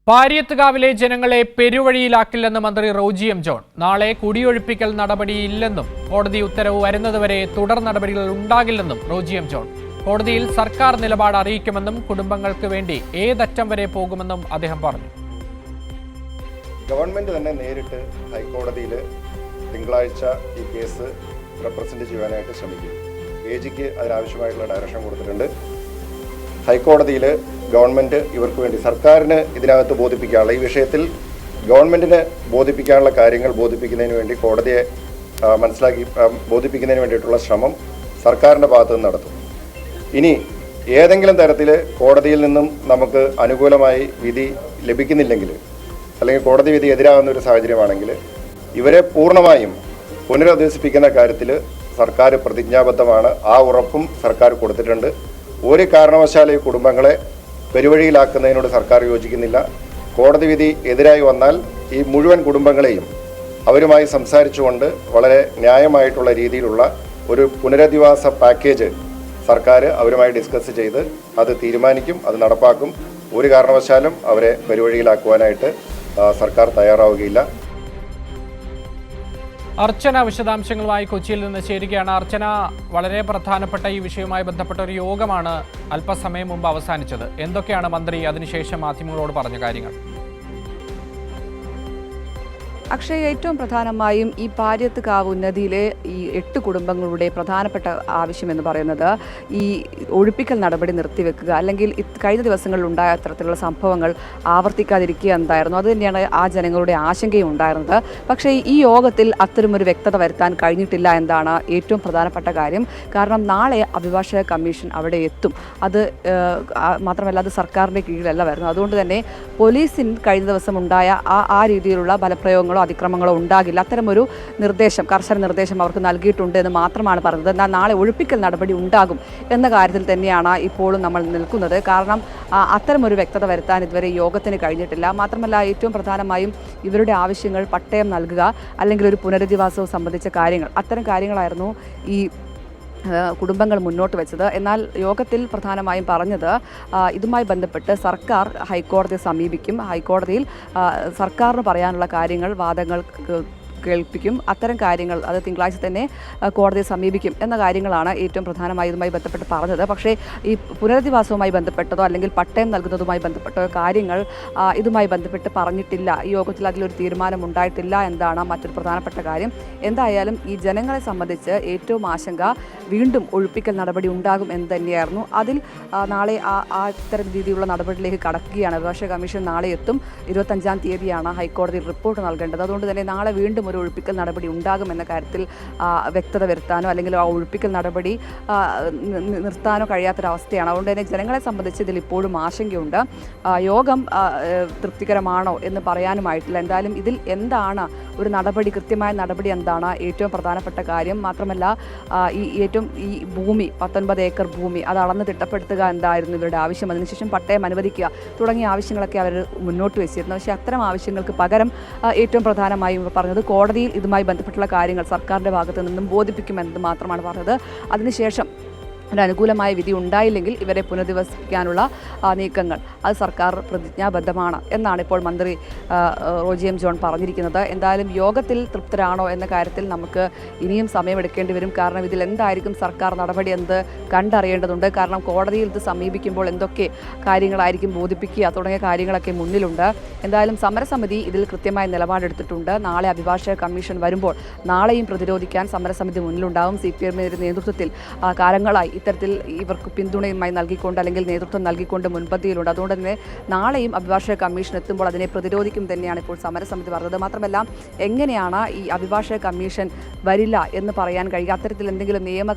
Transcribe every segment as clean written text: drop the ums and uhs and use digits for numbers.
പാരിയത്തുകാവിലെ ജനങ്ങളെ പെരുവഴിയിലാക്കില്ലെന്ന് മന്ത്രി Roji M John. നാളെ കുടിയൊഴിപ്പിക്കൽ നടപടിയില്ലെന്നും കോടതി ഉത്തരവ് വരുന്നതുവരെ തുടർ നടപടികൾ ഉണ്ടാകില്ലെന്നും റോജി എം ജോൺ. കോടതിയിൽ സർക്കാർ നിലപാട് അറിയിക്കുമെന്നും കുടുംബങ്ങൾക്ക് വേണ്ടി ഏതറ്റം വരെ പോകുമെന്നും അദ്ദേഹം പറഞ്ഞു. ഗവൺമെന്റ് തന്നെ നേരിട്ട് ഹൈക്കോടതിയിൽ തിങ്കളാഴ്ച ഈ കേസ് റെപ്രസെന്റ് ചെയ്യാനായിട്ട് ശ്രമിക്കും. AGക്ക് അതിനാവശ്യമായിട്ടുള്ള ഡയറക്ഷൻ കൊടുത്തിട്ടുണ്ട്. ഹൈക്കോടതിയിൽ ഗവൺമെൻറ് ഇവർക്ക് വേണ്ടി സർക്കാരിന് ഇതിനകത്ത് ബോധിപ്പിക്കാനുള്ള ഈ വിഷയത്തിൽ ഗവൺമെൻറ്റിന് ബോധിപ്പിക്കാനുള്ള കാര്യങ്ങൾ ബോധിപ്പിക്കുന്നതിന് വേണ്ടി കോടതിയെ ബോധിപ്പിക്കുന്നതിന് വേണ്ടിയിട്ടുള്ള ശ്രമം സർക്കാരിൻ്റെ ഭാഗത്തു നിന്ന് നടത്തും. ഇനി ഏതെങ്കിലും തരത്തിൽ കോടതിയിൽ നിന്നും നമുക്ക് അനുകൂലമായി വിധി ലഭിക്കുന്നില്ലെങ്കിൽ അല്ലെങ്കിൽ കോടതി വിധി എതിരാകുന്ന ഒരു സാഹചര്യമാണെങ്കിൽ ഇവരെ പൂർണ്ണമായും പുനരധിവസിപ്പിക്കുന്ന കാര്യത്തിൽ സർക്കാർ പ്രതിജ്ഞാബദ്ധമാണ്. ആ ഉറപ്പും സർക്കാർ കൊടുത്തിട്ടുണ്ട്. ഒരു കാരണവശാലും ഈ കുടുംബങ്ങളെ പെരുവഴിയിലാക്കുന്നതിനോട് സർക്കാർ യോജിക്കുന്നില്ല. കോടതി വിധി എതിരായി വന്നാൽ ഈ മുഴുവൻ കുടുംബങ്ങളെയും അവരുമായി സംസാരിച്ചുകൊണ്ട് വളരെ ന്യായമായിട്ടുള്ള രീതിയിലുള്ള ഒരു പുനരധിവാസ പാക്കേജ് സർക്കാർ അവരുമായി ഡിസ്കസ് ചെയ്ത് അത് തീരുമാനിക്കും, അത് നടപ്പാക്കും. ഒരു കാരണവശാലും അവരെ പെരുവഴിയിലാക്കുവാനായിട്ട് സർക്കാർ തയ്യാറാവുകയില്ല. അർച്ചന വിശദാംശങ്ങളുമായി കൊച്ചിയിൽ നിന്ന് ചേരുകയാണ്. അർച്ചന, വളരെ പ്രധാനപ്പെട്ട ഈ വിഷയവുമായി ബന്ധപ്പെട്ട ഒരു യോഗമാണ് അല്പസമയം മുമ്പ് അവസാനിച്ചത്. എന്തൊക്കെയാണ് മന്ത്രി അതിനുശേഷം മാധ്യമങ്ങളോട് പറഞ്ഞ കാര്യങ്ങൾ? അക്ഷയ്, ഏറ്റവും പ്രധാനമായും ഈ പാരിയത്തുകാവ് ഉന്നതിയിലെ ഈ 8 കുടുംബങ്ങളുടെ പ്രധാനപ്പെട്ട ആവശ്യമെന്ന് പറയുന്നത് ഈ ഒഴിപ്പിക്കൽ നടപടി നിർത്തിവെക്കുക, അല്ലെങ്കിൽ കഴിഞ്ഞ ദിവസങ്ങളിൽ ഉണ്ടായ അത്തരത്തിലുള്ള സംഭവങ്ങൾ ആവർത്തിക്കാതിരിക്കുക എന്തായിരുന്നു. അതുതന്നെയാണ് ആ ജനങ്ങളുടെ ആശങ്കയും ഉണ്ടായിരുന്നത്. പക്ഷേ ഈ യോഗത്തിൽ അത്തരമൊരു വ്യക്തത വരുത്താൻ കഴിഞ്ഞിട്ടില്ല എന്നതാണ് ഏറ്റവും പ്രധാനപ്പെട്ട കാര്യം. കാരണം നാളെ അഭിഭാഷക കമ്മീഷൻ അവിടെ എത്തും. അത് മാത്രമല്ല, അത് സർക്കാരിൻ്റെ കീഴിലല്ല വരുന്നത്. അതുകൊണ്ട് തന്നെ പോലീസിന് കഴിഞ്ഞ ദിവസം ഉണ്ടായ ആ രീതിയിലുള്ള ബലപ്രയോഗങ്ങൾ അതിക്രമങ്ങളോ ഉണ്ടാകില്ല. അത്തരമൊരു നിർദ്ദേശം, കർശന നിർദ്ദേശം അവർക്ക് നൽകിയിട്ടുണ്ട് എന്ന് മാത്രമാണ് പറഞ്ഞത്. എന്നാൽ നാളെ ഒഴിപ്പിക്കൽ നടപടി ഉണ്ടാകും എന്ന കാര്യത്തിൽ തന്നെയാണ് ഇപ്പോഴും നമ്മൾ നിൽക്കുന്നത്. കാരണം അത്തരമൊരു വ്യക്തത വരുത്താൻ ഇതുവരെ യോഗത്തിന് കഴിഞ്ഞിട്ടില്ല. മാത്രമല്ല, ഏറ്റവും പ്രധാനമായും ഇവരുടെ ആവശ്യങ്ങൾ പട്ടയം നൽകുക, അല്ലെങ്കിൽ ഒരു പുനരധിവാസവും സംബന്ധിച്ച കാര്യങ്ങൾ, അത്തരം കാര്യങ്ങളായിരുന്നു ഈ കുടുംബങ്ങൾ മുന്നോട്ട് വെച്ചത്. എന്നാൽ യോഗത്തിൽ പ്രധാനമായും പറഞ്ഞത് ഇതുമായി ബന്ധപ്പെട്ട് സർക്കാർ ഹൈക്കോടതിയെ സമീപിക്കും. ഹൈക്കോടതിയിൽ സർക്കാരിന് പറയാനുള്ള കാര്യങ്ങൾ, വാദങ്ങൾ കേൾപ്പിക്കും. അത്തരം കാര്യങ്ങൾ അത് തിങ്കളാഴ്ച തന്നെ കോടതിയെ സമീപിക്കും എന്ന കാര്യങ്ങളാണ് ഏറ്റവും പ്രധാനമായി ഇതുമായി ബന്ധപ്പെട്ട് പറഞ്ഞത്. പക്ഷേ ഈ പുനരധിവാസവുമായി ബന്ധപ്പെട്ടതോ അല്ലെങ്കിൽ പട്ടയം നൽകുന്നതുമായി ബന്ധപ്പെട്ടോ കാര്യങ്ങൾ ഇതുമായി ബന്ധപ്പെട്ട് പറഞ്ഞിട്ടില്ല. ഈ യോഗത്തിൽ അതിലൊരു തീരുമാനം ഉണ്ടായിട്ടില്ല എന്നതാണ് മറ്റൊരു പ്രധാനപ്പെട്ട കാര്യം. എന്തായാലും ഈ ജനങ്ങളെ സംബന്ധിച്ച് ഏറ്റവും ആശങ്ക വീണ്ടും ഒഴിപ്പിക്കൽ നടപടി ഉണ്ടാകും എന്ന് തന്നെയായിരുന്നു. അതിൽ നാളെ ഇത്തരം രീതിയിലുള്ള നടപടിയിലേക്ക് കടക്കുകയാണ്. അഭിഭാഷക കമ്മീഷൻ നാളെ എത്തും. 25-ാം തീയതിയാണ് ഹൈക്കോടതിയിൽ റിപ്പോർട്ട് നൽകേണ്ടത്. അതുകൊണ്ട് തന്നെ നാളെ വീണ്ടും ഒരു ഒഴിപ്പിക്കൽ നടപടി ഉണ്ടാകുമെന്ന കാര്യത്തിൽ വ്യക്തത വരുത്താനോ അല്ലെങ്കിൽ ആ ഒഴിപ്പിക്കൽ നടപടി നിർത്താനോ കഴിയാത്തൊരവസ്ഥയാണ്. അതുകൊണ്ട് തന്നെ ജനങ്ങളെ സംബന്ധിച്ച് ഇതിൽ ഇപ്പോഴും ആശങ്കയുണ്ട്. യോഗം തൃപ്തികരമാണോ എന്ന് പറയാനുമായിട്ടില്ല. എന്തായാലും ഇതിൽ എന്താണ് ഒരു നടപടി, കൃത്യമായ നടപടി എന്താണ് ഏറ്റവും പ്രധാനപ്പെട്ട കാര്യം. മാത്രമല്ല, ഈ ഭൂമി 19 ഏക്കർ ഭൂമി അത് അളന്ന് തിട്ടപ്പെടുത്തുക എന്തായിരുന്നു ഇവരുടെ ആവശ്യം. അതിനുശേഷം പട്ടയം അനുവദിക്കുക തുടങ്ങിയ ആവശ്യങ്ങളൊക്കെ അവർ മുന്നോട്ട് വെച്ചിരുന്നു. പക്ഷേ അത്തരം ആവശ്യങ്ങൾക്ക് പകരം ഏറ്റവും പ്രധാനമായും പറഞ്ഞത് കോടതിയിൽ ഇതുമായി ബന്ധപ്പെട്ടുള്ള കാര്യങ്ങൾ സർക്കാരിൻ്റെ ഭാഗത്തു നിന്നും ബോധിപ്പിക്കുമെന്നത് മാത്രമാണ് പറഞ്ഞത്. അതിനുശേഷം ഒരു അനുകൂലമായ വിധി ഉണ്ടായില്ലെങ്കിൽ ഇവരെ പുനരധിവസിപ്പിക്കാനുള്ള നീക്കങ്ങൾ അത് സർക്കാർ പ്രതിജ്ഞാബദ്ധമാണ് എന്നാണ് ഇപ്പോൾ മന്ത്രി റോജി എം ജോൺ പറഞ്ഞിരിക്കുന്നത്. എന്തായാലും യോഗത്തിൽ തൃപ്തരാണോ എന്ന കാര്യത്തിൽ നമുക്ക് ഇനിയും സമയമെടുക്കേണ്ടി വരും. കാരണം ഇതിൽ എന്തായിരിക്കും സർക്കാർ നടപടി എന്ന് കണ്ടറിയേണ്ടതുണ്ട്. കാരണം കോടതിയിൽ ഇത് സമീപിക്കുമ്പോൾ എന്തൊക്കെ കാര്യങ്ങളായിരിക്കും ബോധിപ്പിക്കുക തുടങ്ങിയ കാര്യങ്ങളൊക്കെ മുന്നിലുണ്ട്. എന്തായാലും സമരസമിതി ഇതിൽ കൃത്യമായ നിലപാടെടുത്തിട്ടുണ്ട്. നാളെ അഭിഭാഷക കമ്മീഷൻ വരുമ്പോൾ നാളെയും പ്രതിരോധിക്കാൻ സമരസമിതി മുന്നിലുണ്ടാകും. CPM-ന്റെ നേതൃത്വത്തിൽ കാലങ്ങളായി ഇത്തരത്തിൽ ഇവർക്ക് പിന്തുണയുമായി നൽകിക്കൊണ്ട് അല്ലെങ്കിൽ നേതൃത്വം നൽകിക്കൊണ്ട് മുൻപന്തിയിലുണ്ട്. അതുകൊണ്ട് തന്നെ നാളെയും അഭിഭാഷക കമ്മീഷൻ എത്തുമ്പോൾ അതിനെ പ്രതിരോധിക്കും തന്നെയാണ് ഇപ്പോൾ സമരസമിതി പറഞ്ഞത്. മാത്രമല്ല, എങ്ങനെയാണ് ഈ അഭിഭാഷക കമ്മീഷൻ വരില്ല എന്ന് പറയാൻ കഴിയുക, അത്തരത്തിൽ എന്തെങ്കിലും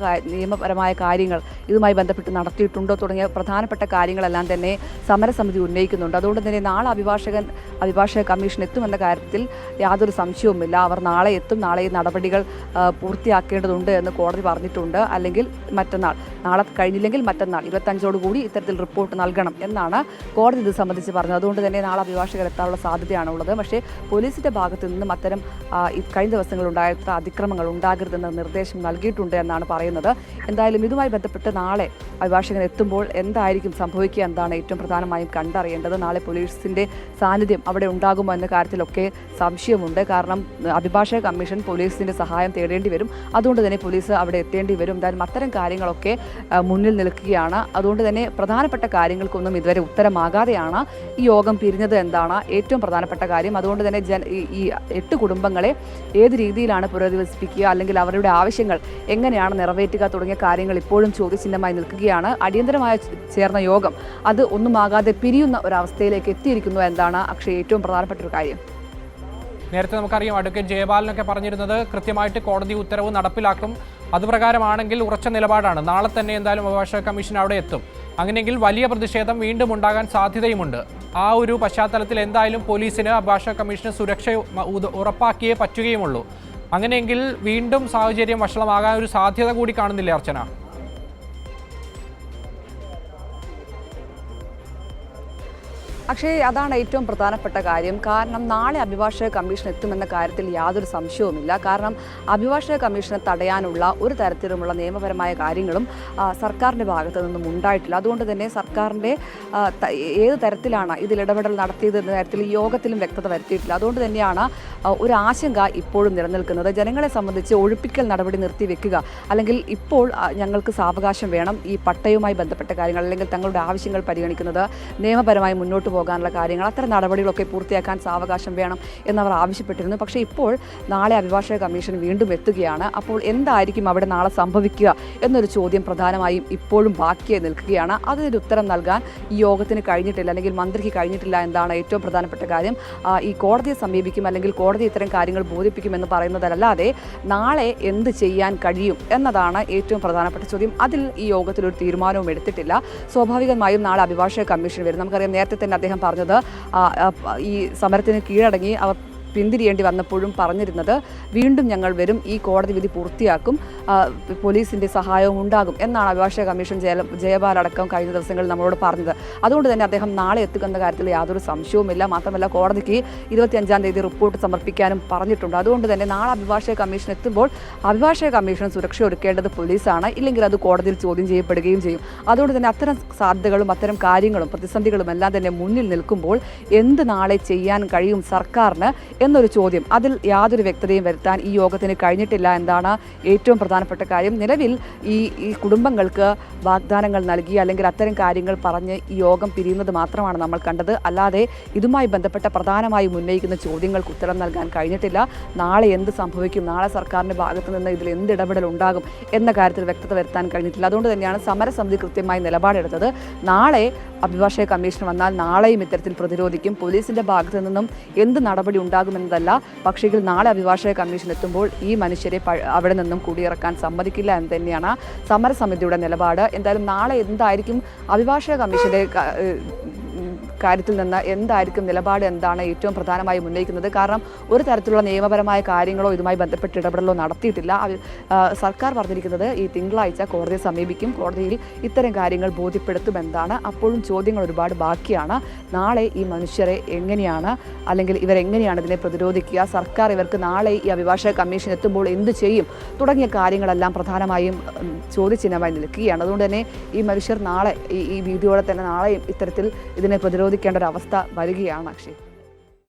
നിയമപരമായ കാര്യങ്ങൾ ഇതുമായി ബന്ധപ്പെട്ട് നടത്തിയിട്ടുണ്ടോ തുടങ്ങിയ പ്രധാനപ്പെട്ട കാര്യങ്ങളെല്ലാം തന്നെ സമരസമിതി ഉന്നയിക്കുന്നുണ്ട്. അതുകൊണ്ട് തന്നെ നാളെ അഭിഭാഷക കമ്മീഷൻ എത്തുമെന്ന കാര്യത്തിൽ യാതൊരു സംശയവുമില്ല. അവർ നാളെ എത്തും. നാളെ ഈ നടപടികൾ പൂർത്തിയാക്കേണ്ടതുണ്ട് എന്ന് കോടതി പറഞ്ഞിട്ടുണ്ട്. അല്ലെങ്കിൽ മറ്റന്നാൾ, നാളെ കഴിഞ്ഞില്ലെങ്കിൽ മറ്റന്നാൾ 25ഓടുകൂടി ഇത്തരത്തിൽ റിപ്പോർട്ട് നൽകണം എന്നാണ് കോടതി ഇത് സംബന്ധിച്ച് പറഞ്ഞത്. അതുകൊണ്ട് തന്നെ നാളെ അഭിഭാഷകർ എത്താനുള്ള സാധ്യതയാണുള്ളത്. പക്ഷേ പോലീസിൻ്റെ ഭാഗത്തു നിന്നും അത്തരം കഴിഞ്ഞ ദിവസങ്ങളുണ്ടായ അതിക്രമങ്ങൾ ഉണ്ടാകരുതെന്ന നിർദ്ദേശം നൽകിയിട്ടുണ്ട് എന്നാണ് പറയുന്നത്. എന്തായാലും ഇതുമായി ബന്ധപ്പെട്ട് നാളെ അഭിഭാഷകൻ എത്തുമ്പോൾ എന്തായിരിക്കും സംഭവിക്കുക എന്നാണ് ഏറ്റവും പ്രധാനമായും കണ്ടറിയേണ്ടത്. നാളെ പോലീസിൻ്റെ സാന്നിധ്യം സാന്നിധ്യം അവിടെ ഉണ്ടാകുമോ എന്ന കാര്യത്തിലൊക്കെ സംശയമുണ്ട്. കാരണം അഭിഭാഷക കമ്മീഷൻ പോലീസിൻ്റെ സഹായം തേടേണ്ടി വരും. അതുകൊണ്ട് തന്നെ പോലീസ് അവിടെ എത്തേണ്ടി വരും. എന്തായാലും അത്തരം കാര്യങ്ങളൊക്കെ മുന്നിൽ നിൽക്കുകയാണ്. അതുകൊണ്ട് തന്നെ പ്രധാനപ്പെട്ട കാര്യങ്ങൾക്കൊന്നും ഇതുവരെ ഉത്തരമാകാതെയാണ് ഈ യോഗം പിരിഞ്ഞത് എന്താണ് ഏറ്റവും പ്രധാനപ്പെട്ട കാര്യം. അതുകൊണ്ട് തന്നെ ഈ 8 കുടുംബങ്ങളെ ഏത് രീതിയിലാണ് പുനരധിവസിപ്പിക്കുക, അല്ലെങ്കിൽ അവരുടെ ആവശ്യങ്ങൾ എങ്ങനെയാണ് നിറവേറ്റുക തുടങ്ങിയ കാര്യങ്ങൾ ഇപ്പോഴും ചോദ്യചിഹ്നമായി നിൽക്കുകയാണ്. അടിയന്തരമായി ചേർന്ന യോഗം അത് ഒന്നുമാകാതെ പിരിയുന്ന ഒരവസ്ഥയിലേക്ക് എത്തിയിരിക്കുന്നു എന്നാണ് അക്ഷയ് ഏറ്റവും പ്രധാനപ്പെട്ട ഒരു കാര്യം. നേരത്തെ നമുക്കറിയാം അഡ്വക്കേറ്റ് ജയപാലനൊക്കെ പറഞ്ഞിരുന്നത് കൃത്യമായിട്ട് കോടതി ഉത്തരവ് നടപ്പിലാക്കും, അതുപ്രകാരമാണെങ്കിൽ ഉറച്ച നിലപാടാണ്. നാളെ തന്നെ എന്തായാലും അഭിഭാഷക കമ്മീഷൻ അവിടെ എത്തും. അങ്ങനെയെങ്കിൽ വലിയ പ്രതിഷേധം വീണ്ടും ഉണ്ടാകാൻ സാധ്യതയുമുണ്ട്. ആ ഒരു പശ്ചാത്തലത്തിൽ എന്തായാലും പോലീസിന് അഭിഭാഷക കമ്മീഷന് സുരക്ഷ ഉറപ്പാക്കിയേ പറ്റുകയുമുള്ളൂ. അങ്ങനെയെങ്കിൽ വീണ്ടും സാഹചര്യം വഷളമാകാൻ ഒരു സാധ്യത കൂടി കാണുന്നില്ലേ അർച്ചന? പക്ഷേ അതാണ് ഏറ്റവും പ്രധാനപ്പെട്ട കാര്യം. കാരണം നാളെ അഭിഭാഷക കമ്മീഷൻ എത്തുമെന്ന കാര്യത്തിൽ യാതൊരു സംശയവുമില്ല. കാരണം അഭിഭാഷക കമ്മീഷനെ തടയാനുള്ള ഒരു തരത്തിലുമുള്ള നിയമപരമായ കാര്യങ്ങളും സർക്കാരിൻ്റെ ഭാഗത്തു നിന്നും ഉണ്ടായിട്ടില്ല. അതുകൊണ്ട് തന്നെ സർക്കാരിൻ്റെ ഏത് തരത്തിലാണ് ഇതിൽ ഇടപെടൽ നടത്തിയത് എന്ന കാര്യത്തിൽ ഈ യോഗത്തിലും വ്യക്തത വരുത്തിയിട്ടില്ല. അതുകൊണ്ട് തന്നെയാണ് ഒരു ആശങ്ക ഇപ്പോഴും നിലനിൽക്കുന്നത്. ജനങ്ങളെ സംബന്ധിച്ച് ഒഴിപ്പിക്കൽ നടപടി നിർത്തിവെക്കുക, അല്ലെങ്കിൽ ഇപ്പോൾ ഞങ്ങൾക്ക് സാവകാശം വേണം, ഈ പട്ടയവുമായി ബന്ധപ്പെട്ട കാര്യങ്ങൾ അല്ലെങ്കിൽ തങ്ങളുടെ ആവശ്യങ്ങൾ പരിഗണിക്കുന്നത്, നിയമപരമായി മുന്നോട്ട് പോകാനുള്ള കാര്യങ്ങൾ, അത്തരം നടപടികളൊക്കെ പൂർത്തിയാക്കാൻ സാവകാശം വേണം എന്നവർ ആവശ്യപ്പെട്ടിരുന്നു. പക്ഷേ ഇപ്പോൾ നാളെ അഭിഭാഷക കമ്മീഷൻ വീണ്ടും എത്തുകയാണ്. അപ്പോൾ എന്തായിരിക്കും അവിടെ നാളെ സംഭവിക്കുക എന്നൊരു ചോദ്യം പ്രധാനമായും ഇപ്പോഴും ബാക്കിയായി നിൽക്കുകയാണ്. അതിനൊരു ഉത്തരം നൽകാൻ ഈ യോഗത്തിന് കഴിഞ്ഞിട്ടില്ല, അല്ലെങ്കിൽ മന്ത്രിക്ക് കഴിഞ്ഞിട്ടില്ല എന്നതാണ് ഏറ്റവും പ്രധാനപ്പെട്ട കാര്യം. ഈ കോടതിയെ സമീപിക്കും, അല്ലെങ്കിൽ കോടതി ഇത്തരം കാര്യങ്ങൾ ബോധിപ്പിക്കുമെന്ന് പറയുന്നതല്ലാതെ നാളെ എന്ത് ചെയ്യാൻ കഴിയും എന്നതാണ് ഏറ്റവും പ്രധാനപ്പെട്ട ചോദ്യം. അതിൽ ഈ യോഗത്തിൽ ഒരു തീരുമാനവും എടുത്തിട്ടില്ല. സ്വാഭാവികമായും നാളെ അഭിഭാഷക കമ്മീഷൻ വരും. നമുക്കറിയാം നേരത്തെ തന്നെ അദ്ദേഹം പറഞ്ഞത് ഈ സമരത്തിന് കീഴടങ്ങി അവർ പിന്തിരിയേണ്ടി വന്നപ്പോഴും പറഞ്ഞിരുന്നത് വീണ്ടും ഞങ്ങൾ വരും, ഈ കോടതി വിധി പൂർത്തിയാക്കും, പോലീസിൻ്റെ സഹായവും ഉണ്ടാകും എന്നാണ് അഭിഭാഷക കമ്മീഷൻ ജയപാൽ അടക്കം കഴിഞ്ഞ ദിവസങ്ങളിൽ നമ്മളോട് പറഞ്ഞത്. അതുകൊണ്ട് തന്നെ അദ്ദേഹം നാളെ എത്തുന്ന കാര്യത്തിൽ യാതൊരു സംശയവുമില്ല. മാത്രമല്ല കോടതിക്ക് 25-ാം തീയതി റിപ്പോർട്ട് സമർപ്പിക്കാനും പറഞ്ഞിട്ടുണ്ട്. അതുകൊണ്ട് തന്നെ നാളെ അഭിഭാഷക കമ്മീഷൻ എത്തുമ്പോൾ അഭിഭാഷക കമ്മീഷൻ സുരക്ഷ ഒരുക്കേണ്ടത് പോലീസാണ്, ഇല്ലെങ്കിൽ അത് കോടതിയിൽ ചോദ്യം ചെയ്യപ്പെടുകയും ചെയ്യും. അതുകൊണ്ട് തന്നെ അത്തരം സാധ്യതകളും അത്തരം കാര്യങ്ങളും പ്രതിസന്ധികളും എല്ലാം തന്നെ മുന്നിൽ നിൽക്കുമ്പോൾ എന്ത് നാളെ ചെയ്യാൻ കഴിയും സർക്കാരിന് എന്നൊരു ചോദ്യം, അതിൽ യാതൊരു വ്യക്തതയും വരുത്താൻ ഈ യോഗത്തിന് കഴിഞ്ഞിട്ടില്ല എന്നാണ് ഏറ്റവും പ്രധാനപ്പെട്ട കാര്യം. നിലവിൽ ഈ കുടുംബങ്ങൾക്ക് വാഗ്ദാനങ്ങൾ നൽകി, അല്ലെങ്കിൽ അത്തരം കാര്യങ്ങൾ പറഞ്ഞ് ഈ യോഗം പിരിയുന്നത് മാത്രമാണ് നമ്മൾ കണ്ടത്. അല്ലാതെ ഇതുമായി ബന്ധപ്പെട്ട പ്രധാനമായും ഉന്നയിക്കുന്ന ചോദ്യങ്ങൾക്ക് ഉത്തരം നൽകാൻ കഴിഞ്ഞിട്ടില്ല. നാളെ എന്ത് സംഭവിക്കും, നാളെ സർക്കാരിൻ്റെ ഭാഗത്ത് നിന്ന് ഇതിൽ എന്ത് ഇടപെടൽ ഉണ്ടാകും എന്ന കാര്യത്തിൽ വ്യക്തത വരുത്താൻ കഴിഞ്ഞിട്ടില്ല. അതുകൊണ്ട് തന്നെയാണ് സമരസമിതി കൃത്യമായി നിലപാടെടുത്തത്. നാളെ അഭിഭാഷക കമ്മീഷൻ വന്നാൽ നാളെയും ഇത്തരത്തിൽ പ്രതിരോധിക്കും. പോലീസിൻ്റെ ഭാഗത്തു നിന്നും എന്ത് നടപടി ഉണ്ടാകുമെന്നതല്ല, പക്ഷേ നാളെ അഭിഭാഷക കമ്മീഷൻ എത്തുമ്പോൾ ഈ മനുഷ്യരെ അവിടെ നിന്നും കുടിയിറക്കാൻ സമ്മതിക്കില്ല എന്ന് തന്നെയാണ് സമരസമിതിയുടെ നിലപാട്. എന്തായാലും നാളെ എന്തായിരിക്കും അഭിഭാഷക കമ്മീഷൻ്റെ കാര്യത്തിൽ നിന്ന് എന്തായിരിക്കും നിലപാട് എന്താണ് ഏറ്റവും പ്രധാനമായും ഉന്നയിക്കുന്നത്. കാരണം ഒരു തരത്തിലുള്ള നിയമപരമായ കാര്യങ്ങളോ ഇതുമായി ബന്ധപ്പെട്ട് ഇടപെടലോ നടത്തിയിട്ടില്ല. സർക്കാർ പറഞ്ഞിരിക്കുന്നത് ഈ തിങ്കളാഴ്ച കോടതിയെ സമീപിക്കും, കോടതിയിൽ ഇത്തരം കാര്യങ്ങൾ ബോധ്യപ്പെടുത്തുമെന്നാണ്. അപ്പോഴും ചോദ്യങ്ങൾ ഒരുപാട് ബാക്കിയാണ്. നാളെ ഈ മനുഷ്യരെ എങ്ങനെയാണ്, അല്ലെങ്കിൽ ഇവരെങ്ങനെയാണ് ഇതിനെ പ്രതിരോധിക്കുക, സർക്കാർ ഇവർക്ക് നാളെ ഈ അഭിഭാഷക കമ്മീഷൻ എത്തുമ്പോൾ എന്ത് ചെയ്യും തുടങ്ങിയ കാര്യങ്ങളെല്ലാം പ്രധാനമായും ചോദ്യചിഹ്നമായി നിൽക്കുകയാണ്. അതുകൊണ്ട് തന്നെ ഈ മനുഷ്യർ നാളെ ഈ വീഡിയോടെ തന്നെ നാളെയും ഇത്തരത്തിൽ ഇതിനെ പ്രതിരോധിക്കേണ്ട ഒരു അവസ്ഥ വരികയാണ്. അക്ഷയ്.